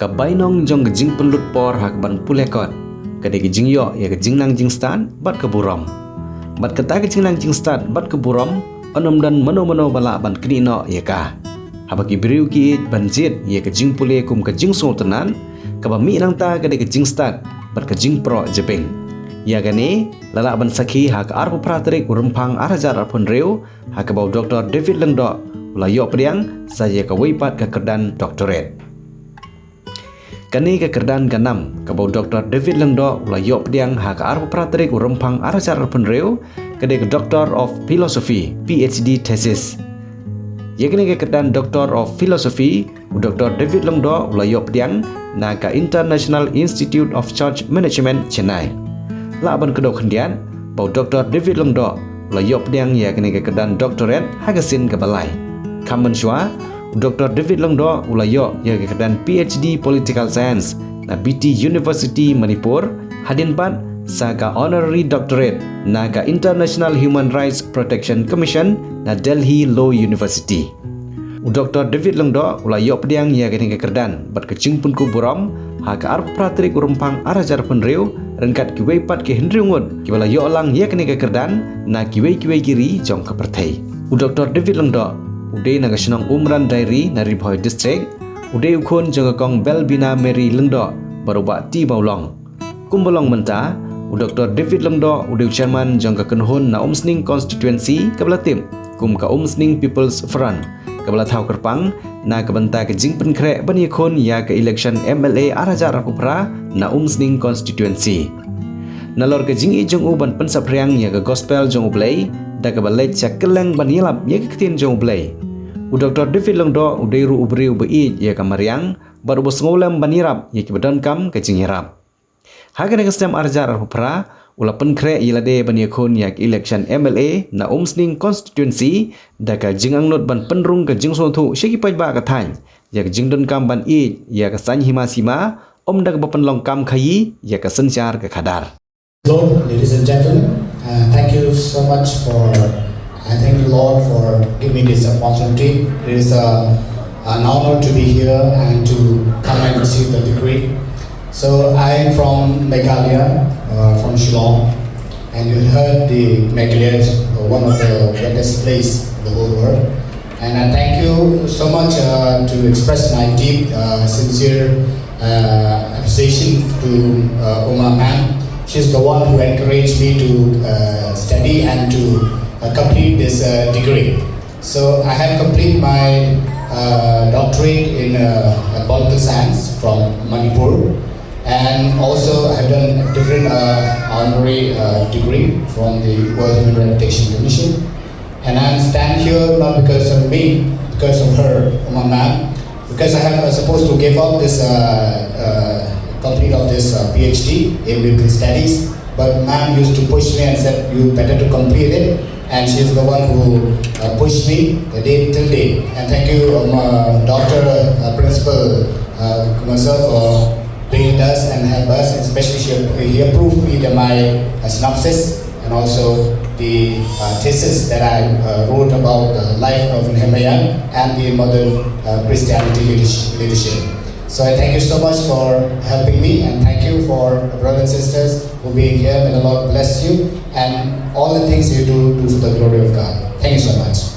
ka bainong jong jing penlut por hak ban pulekot kade ke jing yo ya ke jing nang jing stan bat ke buram bat kata ke jing nang jing stat bat ke buram onom dan mano bala ban kini no ya ka habaki beriu ki ban jit ya ke jing pule kum ke jing sultanan ka ba mi nang ta kade ke jing stat bat ke jing pro jepeng ya gane lala ban sakhi hak arpu pratrik urempang arajar arpun reu hak bau Dr. David Lengdo Nongiohpdiang saja ke wipat ke Kyrdan Doctorate kani ke Kyrdan ganam ke bau Dr. David Lengdo Nongiohpdiang hak arpu pratrik urempang arajar arpun reu kade ke Doctor of Philosophy PhD thesis yakni ke Kyrdan Doctor of Philosophy Dr. David Lengdo Nongiohpdiang na ka International Institute of Church Management Chennai laban kedok kendian bau Dr. David Lengdo Nongiohpdiang yakni ke Kyrdan Doctorate hagasin ke balai kamen shwa Dr. David Lengdo Ulayo ya ke Kyrdan PhD Political Science na BT University Manipur hadin pat saga honorary doctorate na ka International Human Rights Protection Commission na Delhi Law University Dr. David Lengdo Nongiohpdiang ya ke Kyrdan bat ke jingpun ku buram ha ka arp pratrik urempang arajar penreu rengkat kiwei pat ke hendriungut kibala yo lang ya ke Kyrdan na kiwei kiri jong ke perthai Dr. David Lengdo uday naga Shillong umran diary nari Bhoi district uday ukhon jong kong belbina Mary Lengdo baruba ti baulong kumbolong menta Dr. David Lengdo uday chairman jong ke kenhon na Umsning constituency kablatim kum ka Umsning People's Front kabla thau kerpang na kabanta ke Nongpynkhreh bani khon ya ke Elekshon MLA arajar upra na Umsning constituency nalor ke jing I jong uban pensapriang ya ke gospel jong ublay da ke balai cak keleng banilap ya ke tin jong ublay Dr. David Lengdo uday ru ubri ubai ya ke mariang baru bos ngolam banirap ya ke badan kam ke jing hirap hagan ke stem arajar upra ula Nongpynkhreh ilade bani khon ya ke Elekshon MLA na Umsning constituency da ke jing angnot ban penrung ke jing sontu syeki pai ba ka than ya ke jing don kam ban I ya ke san hima sima da ke bapan long kam khayi ya ke senjar ke khadar. Hello, ladies and gentlemen. Thank you so much I thank you Lord for giving me this opportunity. It is an honor to be here and to come and receive the degree. So I am from Meghalaya, from Shillong, and you heard the Meghalaya is one of the wettest places in the whole world. And I thank you so much to express my deep, sincere appreciation to Uma ma'am. She's the one who encouraged me to study and to complete this degree. So I have completed my doctorate in political science from Manipur, and also I have done different honorary degree from the World Human Rights Protection Commission. And I stand here not because of me, because of her, Uma ma'am, because I am supposed to give up this complete of this PhD in biblical studies, but ma'am used to push me and said you better to complete it, and she is the one who pushed me the day till day. And thank you Dr. Principal myself for bringing us and help us, and especially he approved me my synopsis and also the thesis that I wrote about the life of Nehemiah and the modern Christianity leadership. So I thank you so much for helping me, and thank you for brothers and sisters who being here. May the Lord bless you and all the things you do for the glory of God. Thank you so much.